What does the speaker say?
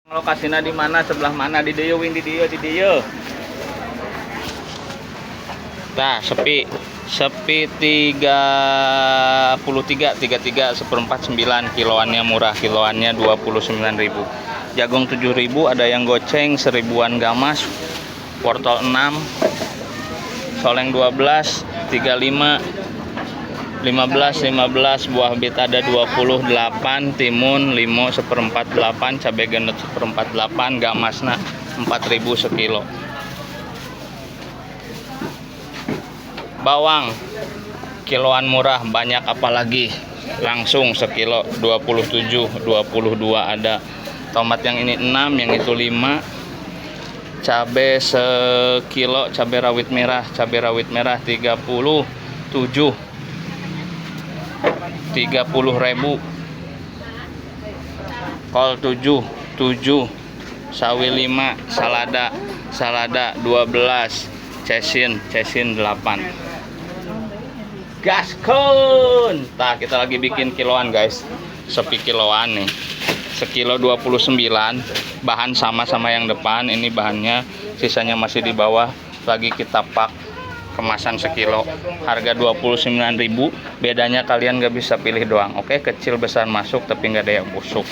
Lokasinya di mana? Sebelah mana? Di dieu wing di dieu. Nah, sepi 33 seperempat 9 kiloannya murah, kiloannya 29.000. Jagung 7.000, ada yang goceng 1000-an gamas. Wortel 6, soleng 12, 35, 15, buah bit ada 28, timun 5 seperempat 8, cabai gendut seperempat 8, gamasna 4.000 sekilo. Bawang kiloan murah, banyak apalagi, langsung sekilo 27, 22 ada. Tomat yang ini 6, yang itu 5. Cabai sekilo, cabai rawit merah 30.000. Kol 7, sawi 5, salada 12, cesin 8. Gaskon. Nah, kita lagi bikin kiloan, guys. Sepi kiloan nih. Sekilo 29. Bahan sama yang depan. Ini bahannya, sisanya masih di bawah. Lagi kita pak kemasan sekilo. Harga 29.000. Bedanya kalian gak bisa pilih doang. Oke, kecil besar masuk tapi nggak ada yang busuk.